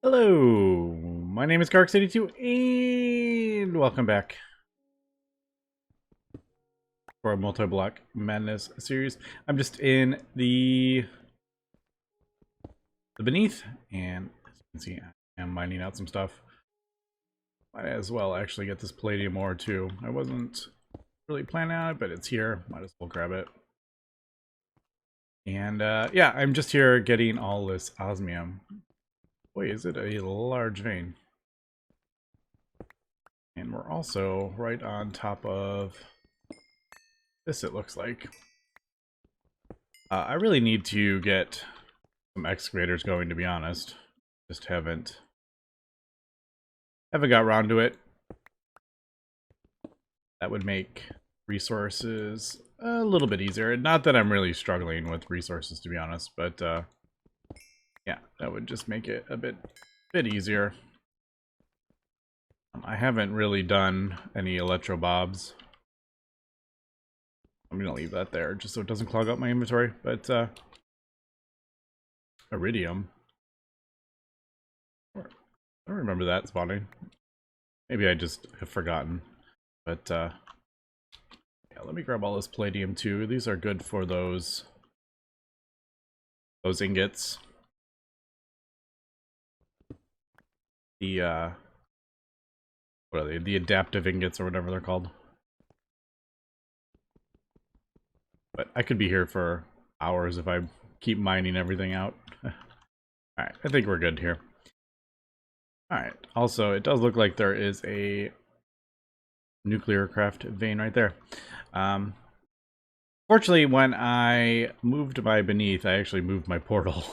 Hello, my name is Carx82 and welcome back for our Multiblock Madness series. I'm just in the beneath, and as you can see, I'm mining out some stuff. Might as well actually get this palladium ore too. I wasn't really planning on it, but it's here. Might as well grab it. And yeah, I'm just here getting all this osmium. Boy, is it a large vein. And we're also right on top of this, it looks like. I really need to get some excavators going, to be honest. Just haven't got around to it. That would make resources a little bit easier. Not that I'm really struggling with resources, to be honest, but yeah, that would just make it a bit easier. I haven't really done any electrobobs. I'm gonna leave that there just so it doesn't clog up my inventory. But iridium. I don't remember that spawning. Maybe I just have forgotten. But yeah, let me grab all this palladium too. These are good for those ingots. The what are they? The adaptive ingots or whatever they're called. But I could be here for hours if I keep mining everything out. Alright, I think we're good here. Alright, also, it does look like there is a nuclear craft vein right there. Fortunately, when I moved my beneath, I actually moved my portal.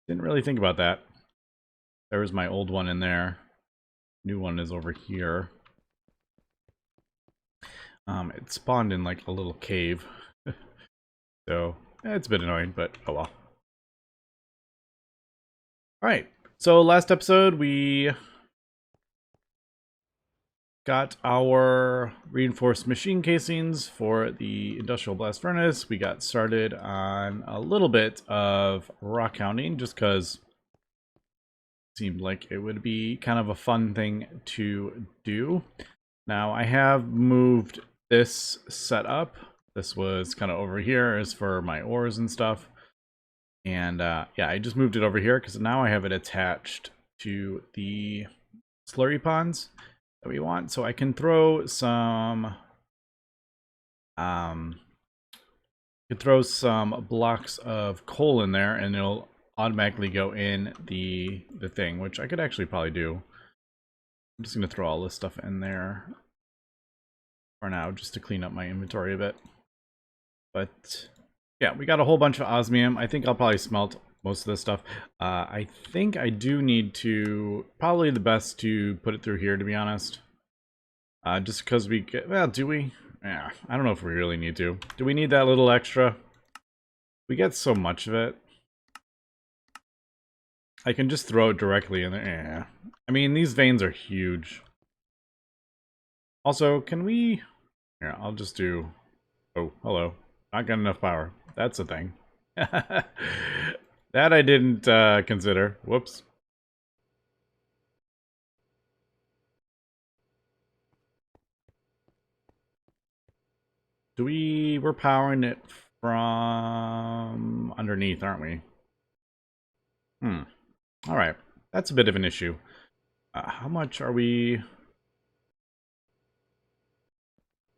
Didn't really think about that. There was my old one in there. New one is over here. It spawned in like a little cave. So, it's a bit annoying, but oh well. Alright, so last episode we got our reinforced machine casings for the industrial blast furnace. We got started on a little bit of rockhounding just because it seemed like it would be kind of a fun thing to do. Now I have moved this setup. This was kind of over here is for my ores and stuff. And yeah, I just moved it over here because now I have it attached to the slurry ponds that we want. So I can throw some blocks of coal in there and it'll automatically go in the thing, which I could actually probably do. I'm just gonna throw all this stuff in there for now just to clean up my inventory a bit. But yeah, we got a whole bunch of osmium. I think I'll probably smelt most of this stuff. I think I do need to, probably the best to put it through here, to be honest. Just because we get, well, do we? Yeah, I don't know if we really need to. Do we need that little extra? We get so much of it. I can just throw it directly in there. Yeah. I mean, these veins are huge. Also, can we... Here, I'll just do... Oh, hello. Not got enough power. That's a thing. That I didn't consider. Whoops. We're powering it from underneath, aren't we? Alright. That's a bit of an issue. How much are we...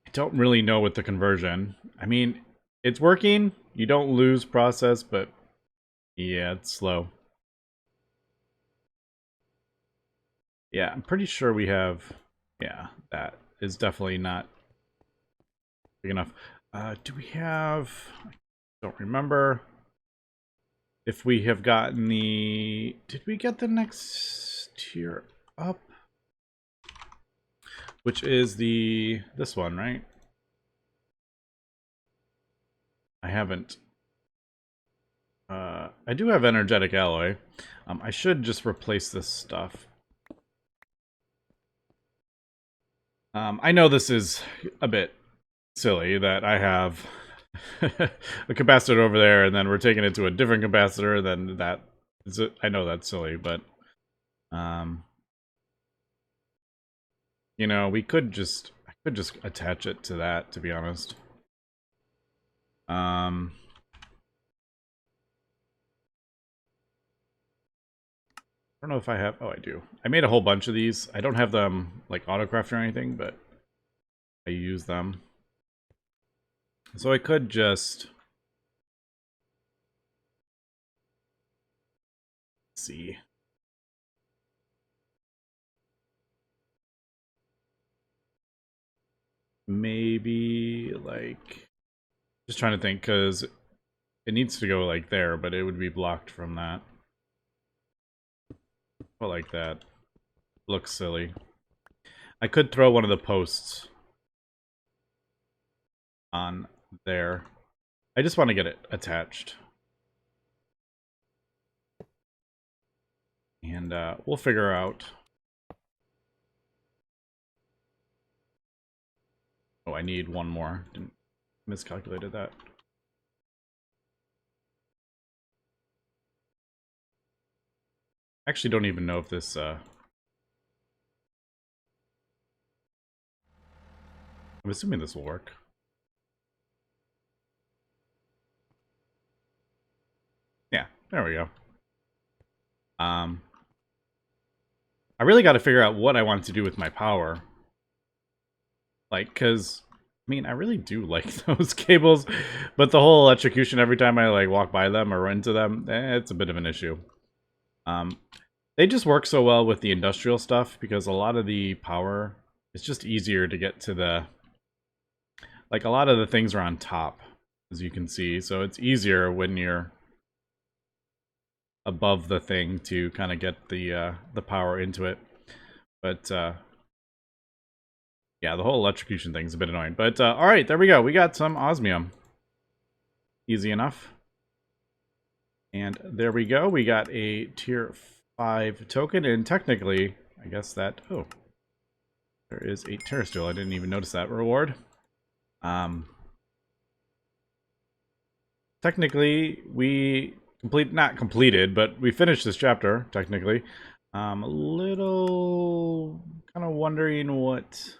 I don't really know with the conversion. I mean, it's working. You don't lose process, but yeah, it's slow. Yeah, I'm pretty sure we have... Yeah, that is definitely not big enough. Do we have... I don't remember if we have gotten the... Did we get the next tier up? Which is this one, right? I haven't. I do have energetic alloy. I should just replace this stuff. I know this is a bit silly that I have a capacitor over there and then we're taking it to a different capacitor, then that is it. I know that's silly, but You know, I could just attach it to that, to be honest. I don't know if I have... Oh, I do. I made a whole bunch of these. I don't have them, like, autocraft or anything, but I use them. So I could just... see. Maybe, like... Just trying to think, because it needs to go, like, there, but it would be blocked from that. Well, like that. Looks silly. I could throw one of the posts on there. I just want to get it attached. And we'll figure out... Oh, I need one more. Didn't miscalculated that. Actually don't even know if this... I'm assuming this will work. Yeah, there we go. I really got to figure out what I want to do with my power. Like, because, I mean, I really do like those cables, but the whole electrocution every time I, like, walk by them or run into them, it's a bit of an issue. They just work so well with the industrial stuff, because a lot of the power, it's just easier to get to the... Like, a lot of the things are on top, as you can see, so it's easier when you're above the thing to kind of get the power into it. But, yeah, the whole electrocution thing's a bit annoying. But, alright, there we go. We got some osmium. Easy enough. And there we go. We got a tier 5 token, and technically, I guess that... Oh. There is a terrasteel. I didn't even notice that reward. Technically, we... not completed, but we finished this chapter, technically. A little... kind of wondering what...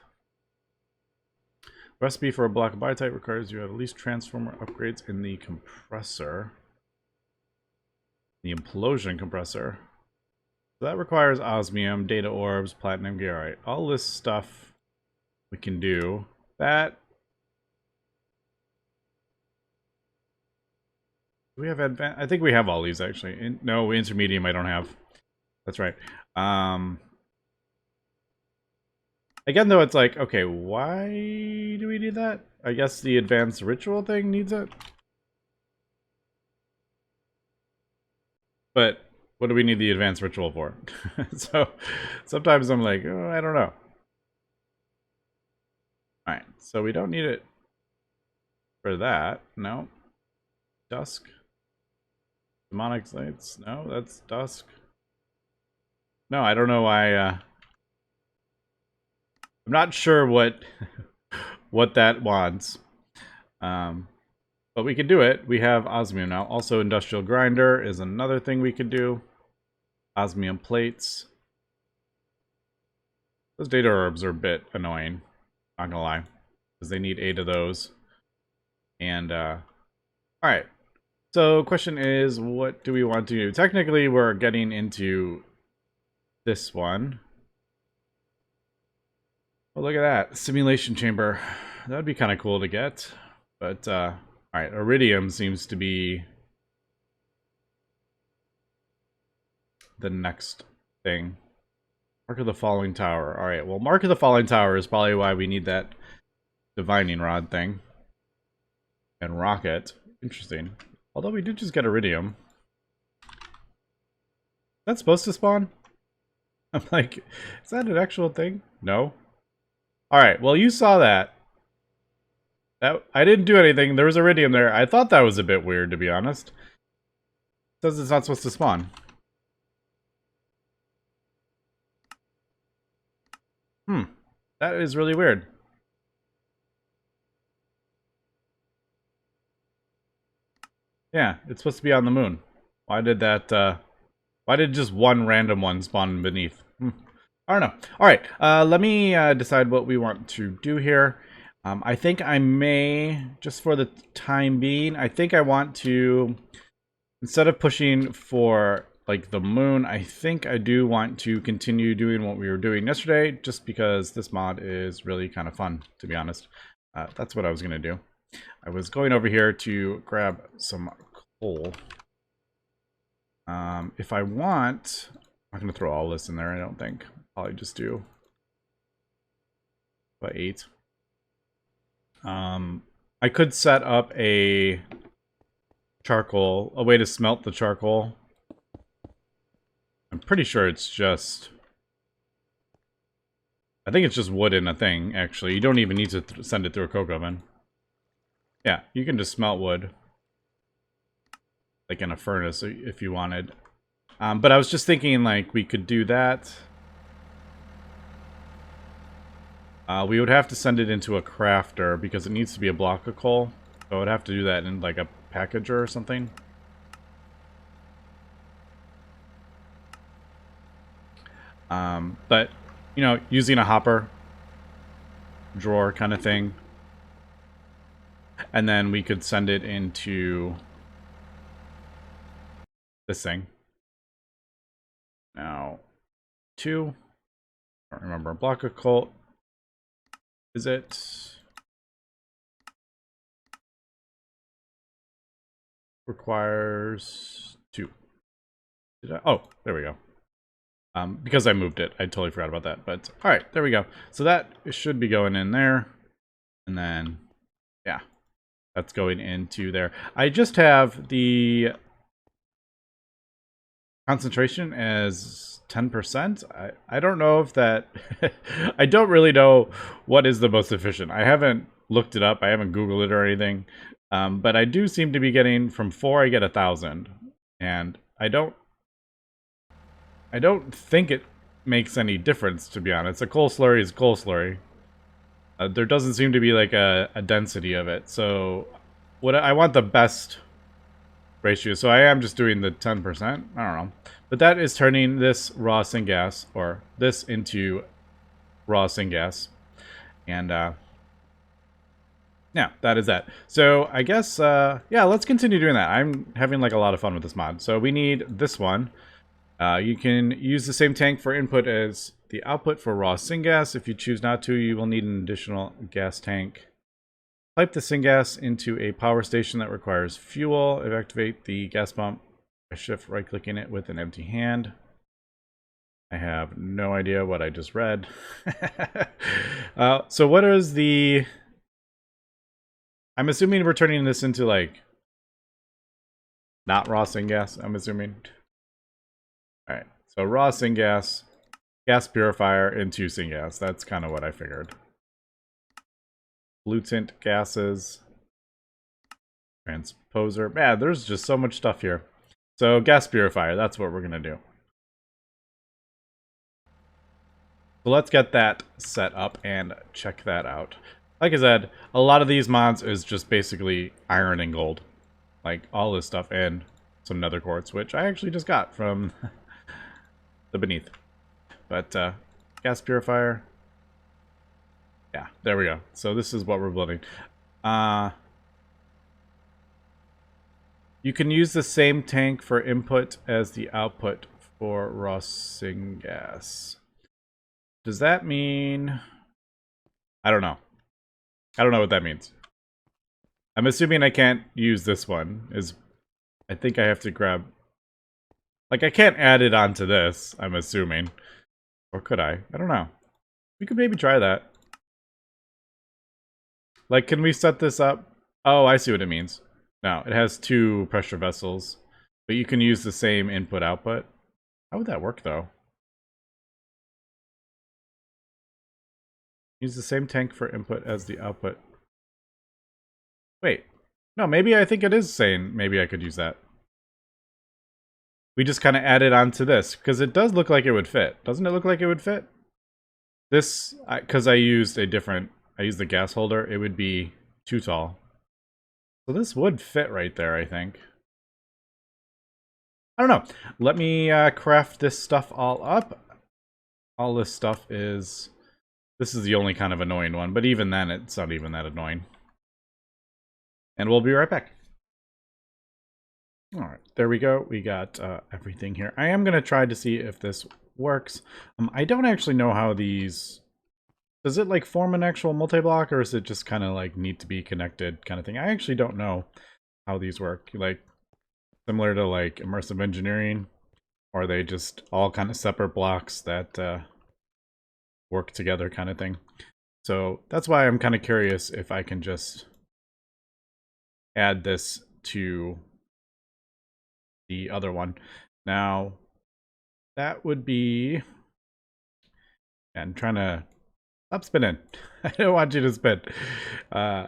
Recipe for a block of biotite requires you have at least transformer upgrades in the compressor. The implosion compressor. So that requires osmium, data orbs, platinum gear. Alright, all this stuff we can do. That... Do we have advanced? I think we have all these, actually. No, intermedium I don't have. That's right. Again, though, it's like, okay, why do we need that? I guess the advanced ritual thing needs it. But what do we need the advanced ritual for? So sometimes I'm like, oh, I don't know. Alright, so we don't need it for that. No. Dusk. Demonic lights. No, that's dusk. No, I don't know why. I'm not sure what what that wants. But we can do it. We have osmium now. Also, industrial grinder is another thing we could do. Osmium plates. Those data orbs are a bit annoying. Not gonna lie, because they need 8 of those. And all right. So, question is, what do we want to do? Technically, we're getting into this one. Oh, look at that. Simulation chamber. That would be kind of cool to get. But, alright, iridium seems to be the next thing. Mark of the Falling Tower. Alright, well, Mark of the Falling Tower is probably why we need that divining rod thing. And rocket. Interesting. Although we did just get iridium. Is that supposed to spawn? I'm like, is that an actual thing? No. Alright, well, you saw that. I didn't do anything. There was iridium there. I thought that was a bit weird, to be honest. It says it's not supposed to spawn. That is really weird. Yeah, it's supposed to be on the moon. Why did that, Why did just one random one spawn beneath? I don't know. All right, let me decide what we want to do here. I think I may, just for the time being, I think I want to, instead of pushing for like the moon, I think I do want to continue doing what we were doing yesterday, just because this mod is really kind of fun, to be honest. That's what I was going to do. I was going over here to grab some coal. If I want, I'm not going to throw all this in there, I don't think. Probably just do about 8. I could set up a charcoal, a way to smelt the charcoal. I'm pretty sure it's just, I think it's just wood in a thing, actually. You don't even need to send it through a coke oven. Yeah, you can just smelt wood. Like in a furnace, if you wanted. But I was just thinking, like, we could do that. We would have to send it into a crafter, because it needs to be a block of coal. So I would have to do that in, like, a packager or something. But, you know, using a hopper drawer kind of thing. And then we could send it into this thing. Now, 2. I don't remember. A block of coal. Is it? Requires 2. Did I? Oh, there we go. Because I moved it, I totally forgot about that. But all right, there we go. So that should be going in there, and then yeah, that's going into there. I just have the concentration as 10%. I don't know if that. I don't really know what is the most efficient. I haven't looked it up. I haven't Googled it or anything. But I do seem to be getting from 4. I get 1,000, and I don't think it makes any difference, to be honest. A coal slurry is coal slurry. There doesn't seem to be like a density of it. So what I want the best ratio. So I am just doing the 10%. I don't know. But that is turning this raw syngas, or this into raw syngas. And yeah, that is that. So I guess, yeah, let's continue doing that. I'm having like a lot of fun with this mod. So we need this one. You can use the same tank for input as the output for raw syngas. If you choose not to, you will need an additional gas tank. Pipe the syngas into a power station that requires fuel. Activate the gas pump by shift right-clicking it with an empty hand. I have no idea what I just read. So what is the... I'm assuming we're turning this into, like, not raw syngas, I'm assuming. Alright, so raw syngas, gas purifier into syngas. That's kind of what I figured. Pollutant gases, transposer. Man, there's just so much stuff here. So gas purifier, that's what we're going to do. So let's get that set up and check that out. Like I said, a lot of these mods is just basically iron and gold. Like all this stuff, and some nether quartz, which I actually just got from the beneath. But gas purifier. Yeah, there we go. So this is what we're building. You can use the same tank for input as the output for raw syngas. Does that mean... I don't know. I don't know what that means. I'm assuming I can't use this one. I think I have to grab... Like, I can't add it onto this, I'm assuming. Or could I? I don't know. We could maybe try that. Like, can we set this up? Oh, I see what it means. No, it has 2 pressure vessels. But you can use the same input-output. How would that work, though? Use the same tank for input as the output. Wait. No, maybe I think it is saying maybe I could use that. We just kind of add it onto this, because it does look like it would fit. Doesn't it look like it would fit? This, because I used the gas holder, it would be too tall. So this would fit right there, I think. I don't know. Let me craft this stuff all up. All this stuff is... This is the only kind of annoying one, but even then, it's not even that annoying. And we'll be right back. All right, there we go. We got everything here. I am going to try to see if this works. I don't actually know how these... Does it like form an actual multi-block, or is it just kind of like need to be connected kind of thing? I actually don't know how these work. Like similar to like immersive engineering, or are they just all kind of separate blocks that work together kind of thing? So that's why I'm kind of curious if I can just add this to the other one. Now, that would be... I'm trying to... Stop spinning. I don't want you to spin. Yeah,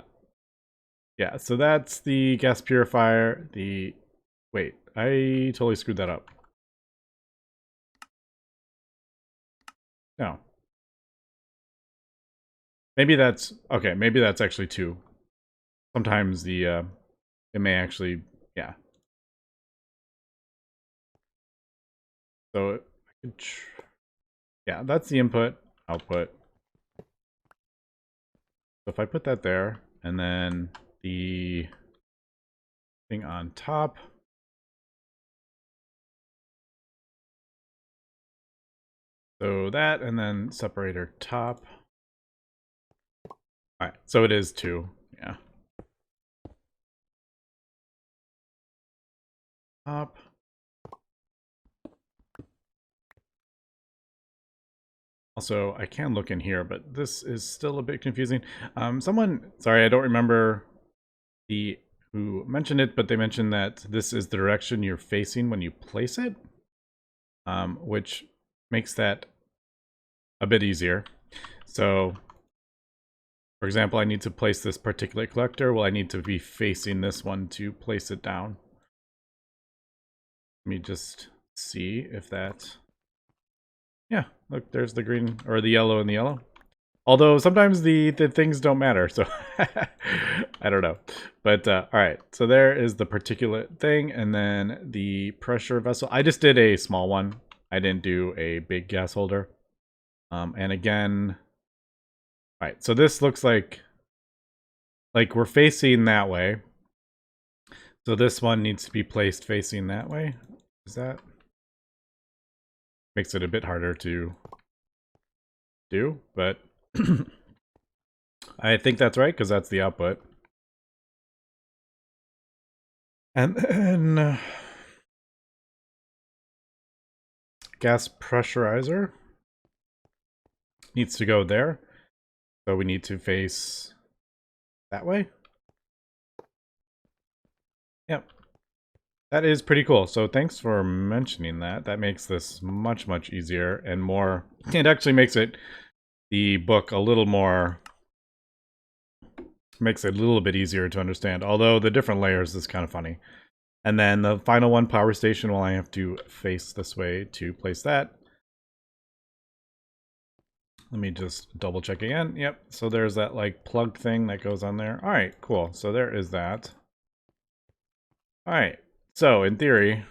so that's the gas purifier. Wait, I totally screwed that up. No. Maybe that's... Okay, maybe that's actually two. Sometimes the... it may actually... Yeah. So, I could... Yeah, that's the input, output. So if I put that there, and then the thing on top. So that, and then separator top. Alright, so it is two, yeah. Top. Also, I can look in here, but this is still a bit confusing. Sorry, I don't remember who mentioned it, but they mentioned that this is the direction you're facing when you place it, which makes that a bit easier. So, for example, I need to place this particulate collector. Well, I need to be facing this one to place it down. Let me just see if that... Yeah, look, there's the green, or the yellow and the yellow. Although sometimes the things don't matter, so I don't know. But all right, so there is the particulate thing, and then the pressure vessel. I just did a small one. I didn't do a big gas holder. And again, all right, so this looks like we're facing that way. So this one needs to be placed facing that way. Is that? Makes it a bit harder to do, but I think that's right, because that's the output. And then gas pressurizer needs to go there. So we need to face that way. Yep. That is pretty cool. So thanks for mentioning that. That makes this much, much easier and more... It actually makes the book a little more... Makes it a little bit easier to understand. Although the different layers is kind of funny. And then the final one, power station, well, I have to face this way to place that. Let me just double check again. Yep, so there's that like plug thing that goes on there. All right, cool. So there is that. All right, so in theory,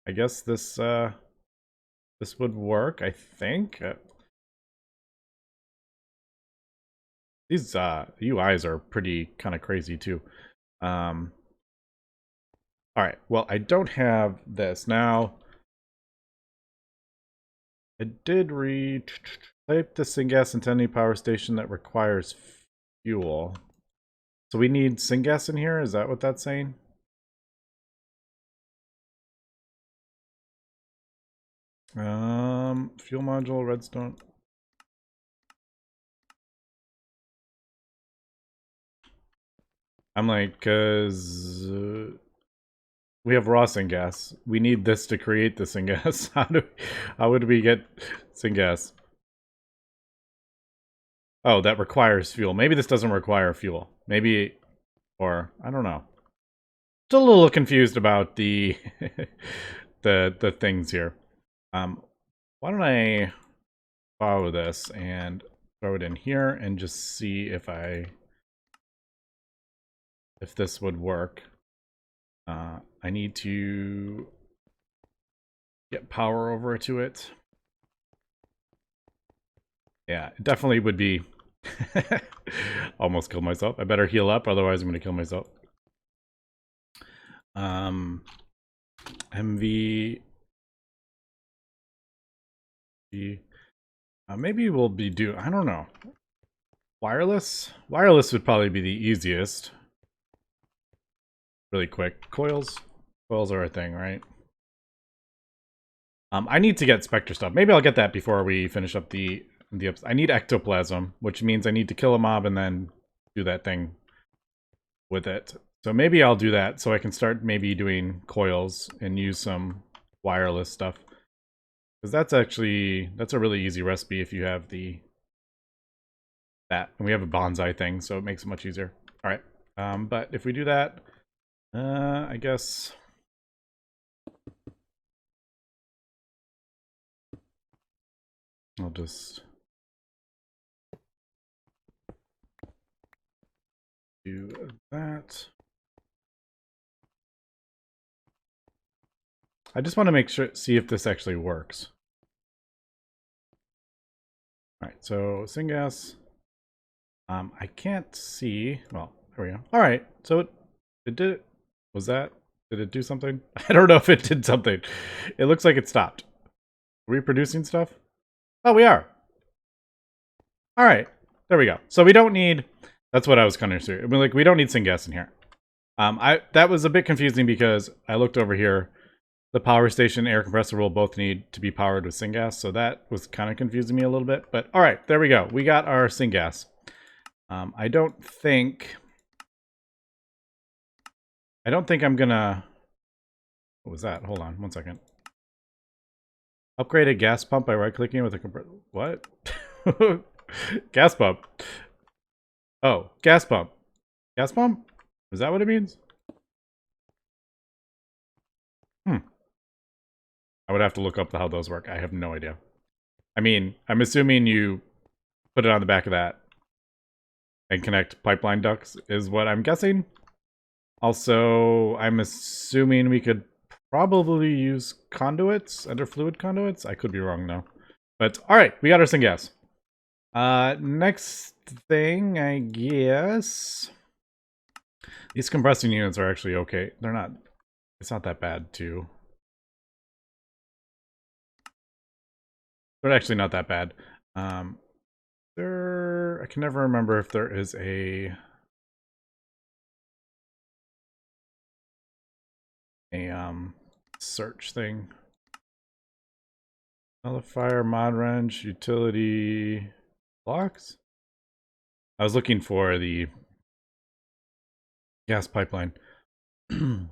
I guess this this would work, I think. These UIs are pretty kind of crazy too. All right, well, I don't have this now. I did read type the syngas into any power station that requires fuel. So we need syngas in here? Is that what that's saying? Fuel module, redstone. I'm like, cause we have raw syngas. We need this to create the syngas. How would we get syngas? Oh, that requires fuel. Maybe this doesn't require fuel. Maybe, or I don't know. Still a little confused about the the things here. Why don't I follow this and throw it in here and just see if this would work. I need to get power over to it. Yeah, it definitely would be. Almost killed myself. I better heal up, otherwise I'm going to kill myself. MV. Maybe we'll be I don't know. Wireless? Wireless would probably be the easiest. Really quick. Coils? Coils are a thing, right? I need to get Spectre stuff. Maybe I'll get that before we finish up the episode. I need ectoplasm, which means I need to kill a mob and then do that thing with it. So maybe I'll do that so I can start maybe doing coils and use some wireless stuff. Because that's a really easy recipe if you have that. And we have a bonsai thing, so it makes it much easier. All right. But if we do that, I guess I'll just do that. I just want to make sure, see if this actually works. All right, so syngas. I can't see. Well, there we go. All right, so it did. Was that? Did it do something? I don't know if it did something. It looks like it stopped. Are we producing stuff? Oh, we are. All right, there we go. So we don't need. That's what I was kind of saying. I mean, like, we don't need syngas in here. That was a bit confusing because I looked over here. The power station air compressor will both need to be powered with syngas, so that was kind of confusing me a little bit. But all right, there we go. We got our syngas. I don't think I'm gonna. What was that? Hold on, 1 second. Upgrade a gas pump by right-clicking with a compressor. What? Gas pump. Oh, gas pump. Gas pump? Is that what it means? I would have to look up how those work. I have no idea. I mean, I'm assuming you put it on the back of that and connect pipeline ducts is what I'm guessing. Also, I'm assuming we could probably use conduits, underfluid conduits. I could be wrong though. But all right, we got our syngas. Next thing, I guess. These compressing units are actually okay. They're not, it's not that bad too. They're actually not that bad. I can never remember if there is a search thing. Nullifier, mod wrench, utility blocks. I was looking for the gas pipeline. Gas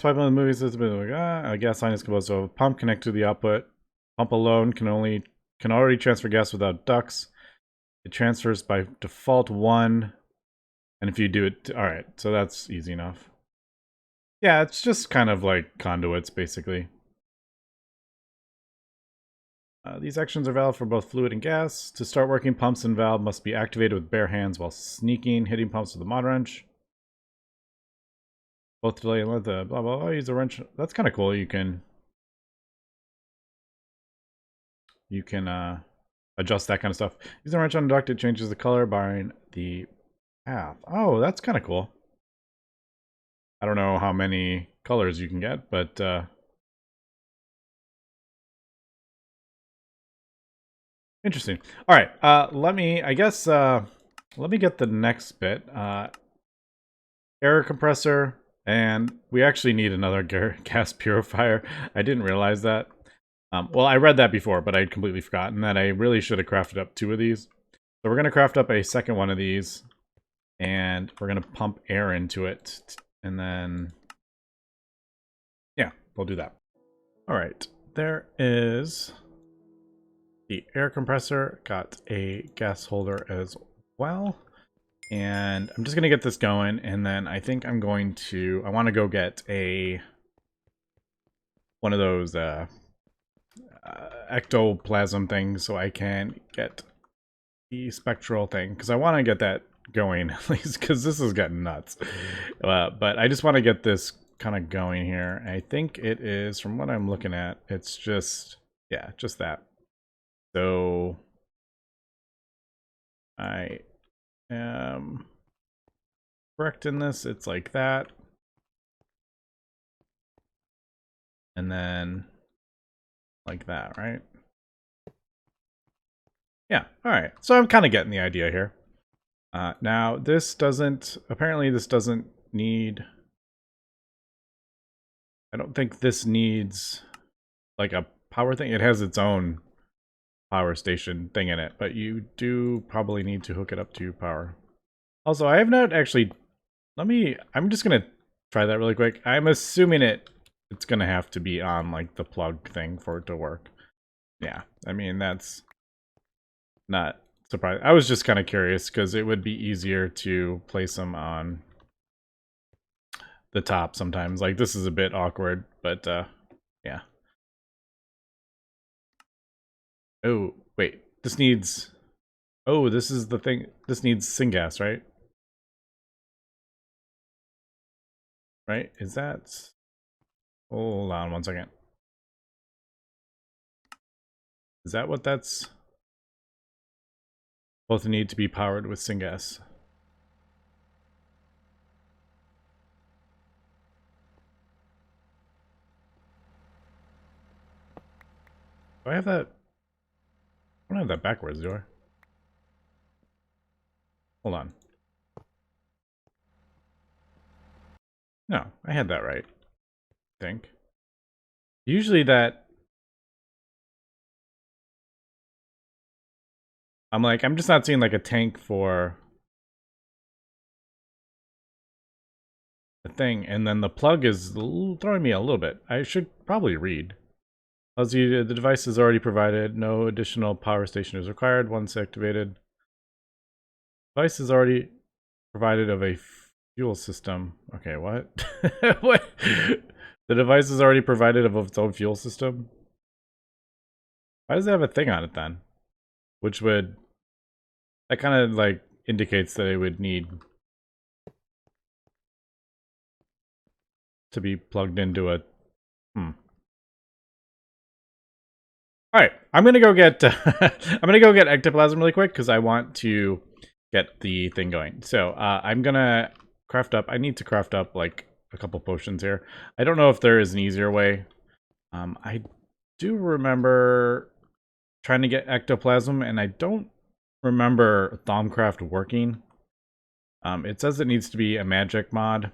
pipeline in the movie says a gas line is composed of a pump connected to the output. Pump alone can already transfer gas without ducts. It transfers by default 1. And if you do it, all right, so that's easy enough. Yeah, it's just kind of like conduits, basically. These actions are valid for both fluid and gas. To start working, pumps and valve must be activated with bare hands while sneaking, hitting pumps with a mod wrench. Both delay and let the blah blah blah. Use a wrench. That's kind of cool. You can adjust that kind of stuff. Use a wrench on a duct. It changes the color, barring the path. Oh, that's kind of cool. I don't know how many colors you can get, but interesting. All right, let me get the next bit. Air compressor, and we actually need another gas purifier. I didn't realize that. Well, I read that before, but I'd completely forgotten that I really should have crafted up 2 of these. So we're going to craft up a second one of these, and we're going to pump air into it, and then, yeah, we'll do that. All right, there is the air compressor, got a gas holder as well. And I'm just going to get this going, and then I think I want to go get one of those ectoplasm things so I can get the spectral thing, because I want to get that going at least, because this has gotten nuts. But I just want to get this kind of going here. I think it is, from what I'm looking at, it's just, yeah, just that. So I am correct in this. It's like that. And then like that, right? Yeah, all right. So I'm kind of getting the idea here. Now this doesn't, apparently this doesn't need, I don't think this needs like a power thing. It has its own power station thing in it, but you do probably need to hook it up to power. Also, I have not actually, I'm just gonna try that really quick. I'm assuming it's gonna have to be on like the plug thing for it to work. Yeah, I mean, that's not surprising. I was just kind of curious because it would be easier to place them on the top sometimes. Like, this is a bit awkward, but yeah. Oh, wait. This needs... Oh, this is the thing. This needs syngas, right? Right? Is that... Hold on one second. Is that what that's... Both need to be powered with syngas. Do I have that? I don't have that backwards, do I? Hold on. No, I had that right. I think. Usually that... I'm just not seeing like a tank for a thing, and then the plug is throwing me a little bit. I should probably read. Tells you the device is already provided. No additional power station is required once activated. Device is already provided of a fuel system. Okay, what? What? The device is already provided of its own fuel system? Why does it have a thing on it then? Which would... That kind of like indicates that it would need to be plugged into a... Alright, I'm gonna go get I'm gonna go get ectoplasm really quick because I want to get the thing going. So I'm gonna craft up. I need to craft up like a couple potions here. I don't know if there is an easier way. I do remember trying to get ectoplasm, and I don't remember Thaumcraft working. It says it needs to be a magic mod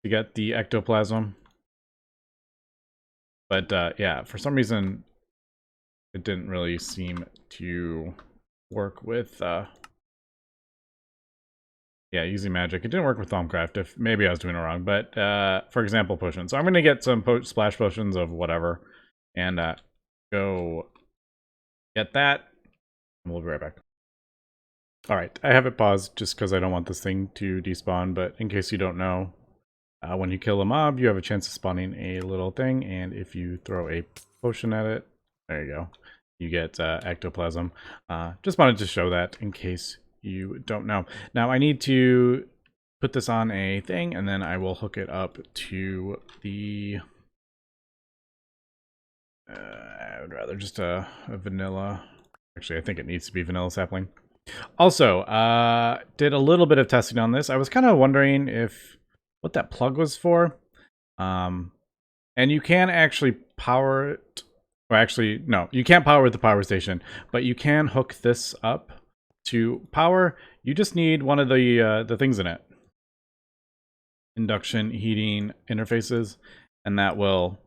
to get the ectoplasm. But yeah, for some reason, it didn't really seem to work with... yeah, using magic. It didn't work with Thaumcraft. If maybe I was doing it wrong, but for example, potions. So I'm gonna get some splash potions of whatever, and go get that. And we'll be right back. All right, I have it paused just because I don't want this thing to despawn. But in case you don't know, when you kill a mob, you have a chance of spawning a little thing, and if you throw a potion at it, there you go, you get ectoplasm. Just wanted to show that in case you don't know. Now I need to put this on a thing, and then I will hook it up to the... I would rather just a vanilla. Actually, I think it needs to be vanilla sapling. Also, did a little bit of testing on this. I was kind of wondering what that plug was for. And you can actually power it. Or actually, no, you can't power the power station, but you can hook this up to power. You just need one of the things in it. Induction heating interfaces, and that will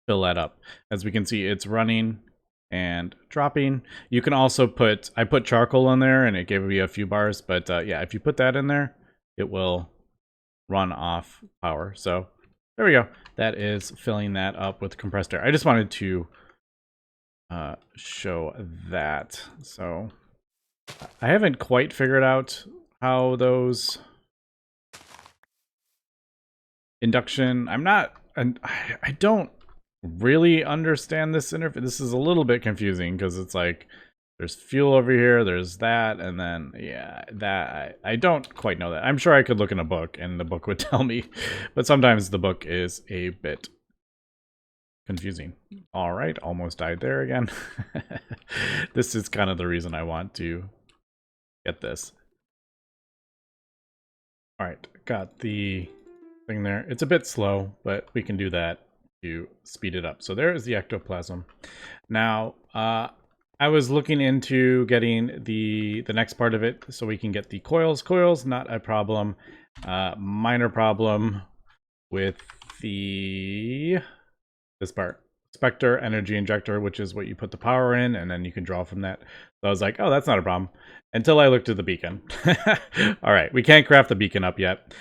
fill that up. As we can see, it's running and dropping. You can also put, I put charcoal in there and it gave me a few bars, but yeah, if you put that in there, it will run off power. So there we go. That is filling that up with compressed air. I just wanted to show that. So I haven't quite figured out how those induction, I don't really understand this interface. This is a little bit confusing because it's like There's fuel over here, there's that, and then, yeah, that, I don't quite know that. I'm sure I could look in a book, and the book would tell me, but sometimes the book is a bit confusing. All right, almost died there again. This is kind of the reason I want to get this. All right, got the thing there. It's a bit slow, but we can do that to speed it up. So there is the ectoplasm. Now, I was looking into getting the next part of it so we can get the coils. Coils, not a problem. Minor problem with this part. Spectre energy injector, which is what you put the power in, and then you can draw from that. So I was like, oh, that's not a problem. Until I looked at the beacon. All right, we can't craft the beacon up yet.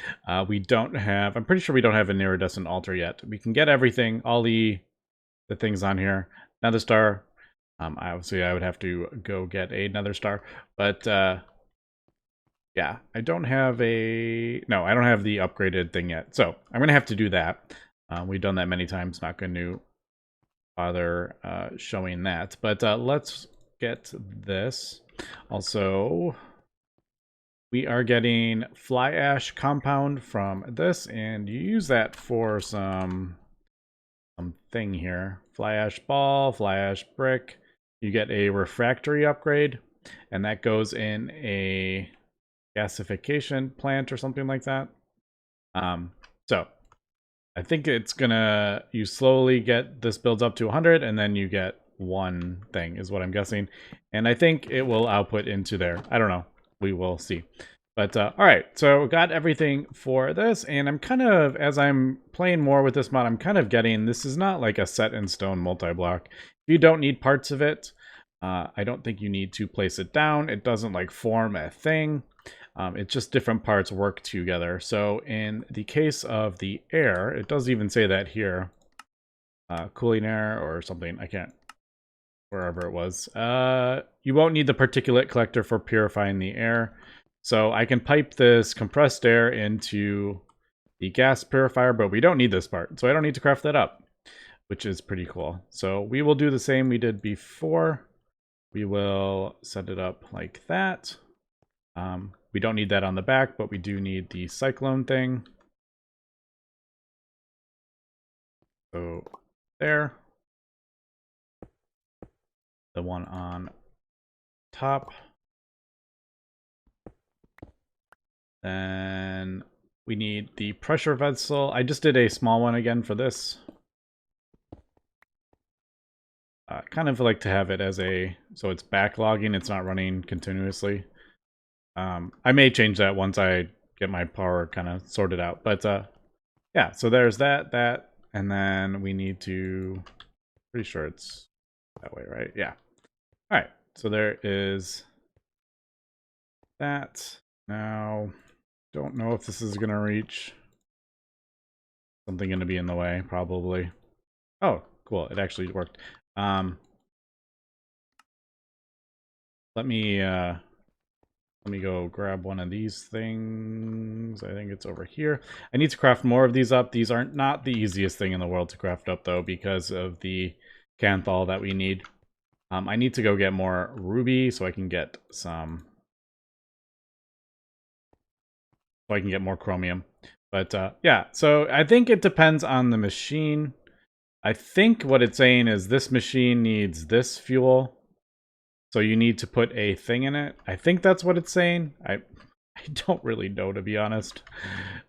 We don't have, I'm pretty sure we don't have an iridescent altar yet. We can get everything, all the things on here. Nether star. Obviously, I would have to go get another star. But, yeah, I don't have I don't have the upgraded thing yet. So I'm going to have to do that. We've done that many times. Not going to bother showing that. But let's get this. Also, we are getting fly ash compound from this, and you use that for some thing here. Fly ash ball, fly ash brick. You get a refractory upgrade, and that goes in a gasification plant or something like that. So I think it's gonna, you slowly get, this builds up to 100, and then you get one thing, is what I'm guessing. And I think it will output into there. I don't know. We will see. But, all right, so got everything for this, and I'm kind of, as I'm playing more with this mod, I'm kind of getting, this is not like a set-in-stone multi-block. If you don't need parts of it, I don't think you need to place it down. It doesn't, like, form a thing. It's just different parts work together. So in the case of the air, it does even say that here. Cooling air or something, I can't, wherever it was. You won't need the particulate collector for purifying the air. So I can pipe this compressed air into the gas purifier, but we don't need this part. So I don't need to craft that up, which is pretty cool. So we will do the same we did before. We will set it up like that. We don't need that on the back, but we do need the cyclone thing. So there. The one on top. Then we need the pressure vessel. I just did a small one again for this. Kind of like to have it as a, so it's backlogging, it's not running continuously. I may change that once I get my power kind of sorted out. But yeah, so there's that, and then we need to, pretty sure it's that way, right? Yeah. All right, so there is that. Now, don't know if this is going to reach. Something going to be in the way, probably. Oh, cool, it actually worked. Let me go grab one of these things. I think it's over here. I need to craft more of these up. These aren't not the easiest thing in the world to craft up, though, because of the canthal that we need. I need to go get more ruby so I can get some... so I can get more chromium. But yeah, so I think it depends on the machine. I think what it's saying is this machine needs this fuel. So you need to put a thing in it. I think that's what it's saying. I don't really know, to be honest.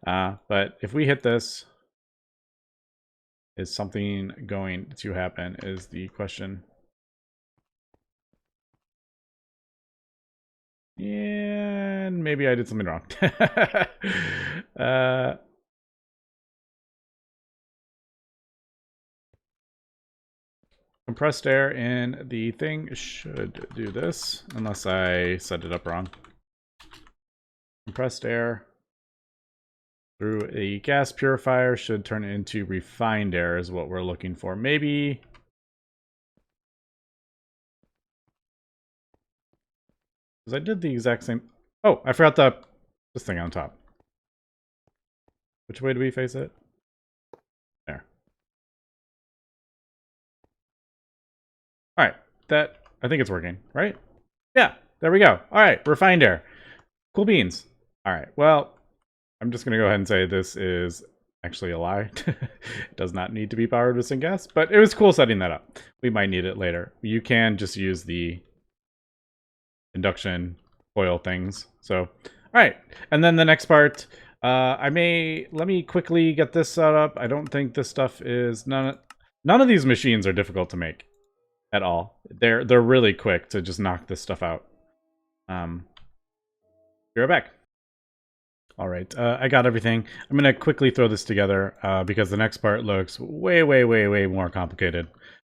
But if we hit this, is something going to happen is the question. And maybe I did something wrong. Compressed air in the thing should do this, unless I set it up wrong. Compressed air through a gas purifier should turn it into refined air is what we're looking for. Maybe... because I did the exact same... oh, I forgot this thing on top. Which way do we face it? There. Alright, that... I think it's working, right? Yeah, there we go. All right, refined air. Cool beans. All right, well, I'm just going to go ahead and say this is actually a lie. It does not need to be powered with syngas, but it was cool setting that up. We might need it later. You can just use the induction coil things. So, all right. And then the next part, let me quickly get this set up. I don't think this stuff is, none of these machines are difficult to make at all. They're really quick to just knock this stuff out. Be right back. All right, I got everything. I'm gonna quickly throw this together because the next part looks way more complicated.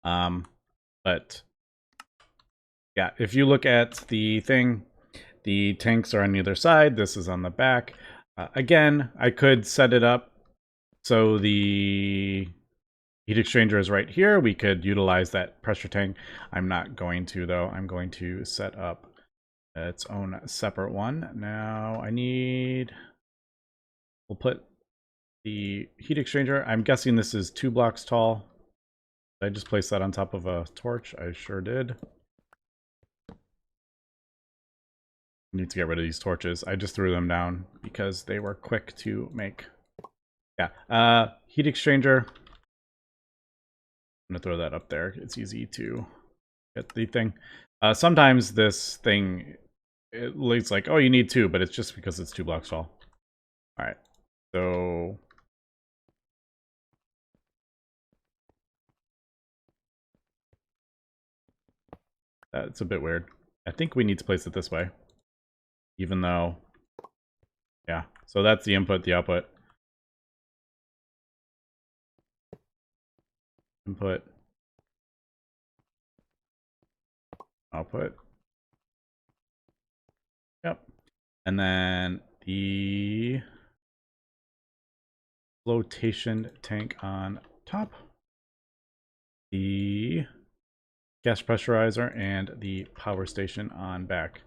But yeah, if you look at the thing, the tanks are on either side. This is on the back. Again, I could set it up so the heat exchanger is right here. We could utilize that pressure tank. I'm not going to, though. I'm going to set up its own separate one. Now we'll put the heat exchanger. I'm guessing this is 2 blocks tall. Did I just place that on top of a torch? I sure did. Need to get rid of these torches. I just threw them down because they were quick to make. Yeah, heat exchanger. I'm gonna throw that up there. It's easy to get the thing. Sometimes this thing, it looks like, oh, you need 2, but it's just because it's 2 blocks tall. All right, so that's a bit weird. I think we need to place it this way. Even though, yeah, so that's the input, the output. Input, output. Yep. And then the flotation tank on top. The gas pressurizer and the power station on back.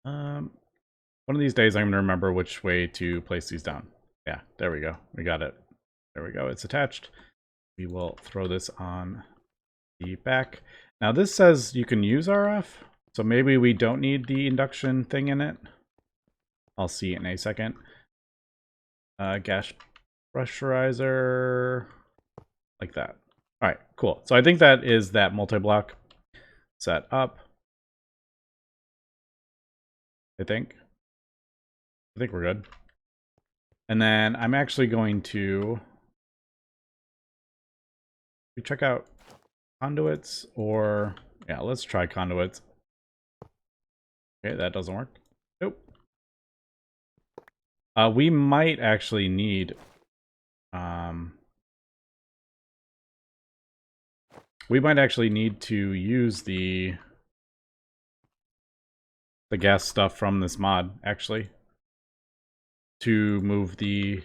One of these days I'm going to remember which way to place these down. Yeah, there we go. We got it. There we go. It's attached. We will throw this on the back. Now this says you can use RF, so maybe we don't need the induction thing in it. I'll see in a second. Gas pressurizer, like that. All right, cool. So I think that is that multi-block set up. I think we're good. And then I'm actually going to check out conduits, or yeah, let's try conduits. Okay, that doesn't work. Nope. We might actually need to use the gas stuff from this mod actually to move the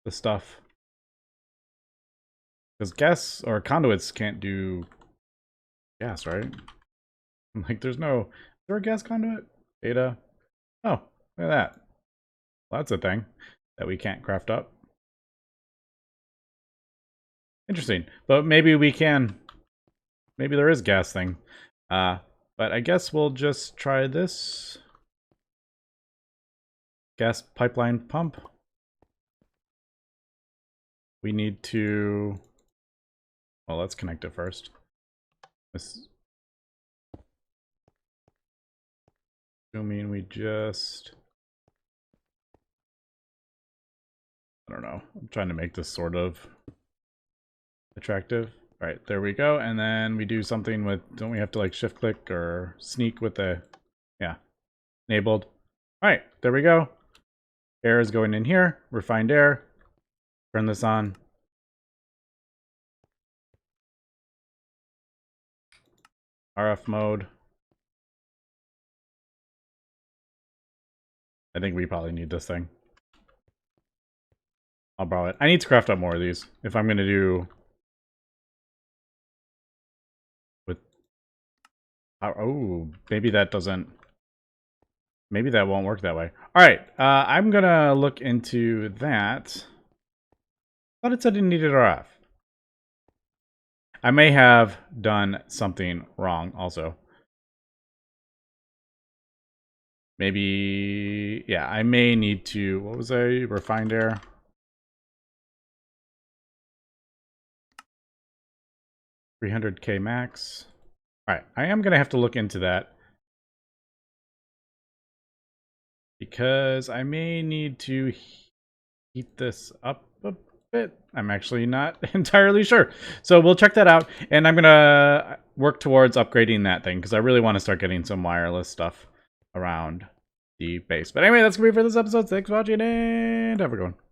stuff, because gas or conduits can't do gas, right? Like, is there a gas conduit? Data. Oh, look at that. Well, that's a thing that we can't craft up. Interesting. But maybe we can. Maybe there is gas thing. But I guess we'll just try this. Gas pipeline pump. We need to... Well, let's connect it first. Assuming we just... I don't know. I'm trying to make this sort of attractive. All right, there we go. And then we do something with, don't we have to like shift click or sneak with the, yeah, enabled. All right, there we go. Air is going in here, refined air. Turn this on. RF mode. I think we probably need this thing. I'll borrow it. I need to craft up more of these if I'm gonna do with, oh, maybe that doesn't, maybe that won't work that way. All right, I'm gonna look into that. I thought it said it needed RF. I may have done something wrong also. Maybe, yeah, I may need to, what was I, refined air? $300K max. All right, I am going to have to look into that because I may need to heat this up a bit. I'm actually not entirely sure. So we'll check that out, and I'm going to work towards upgrading that thing because I really want to start getting some wireless stuff around the base. But anyway, that's going to be it for this episode. Thanks for watching, and have a good one.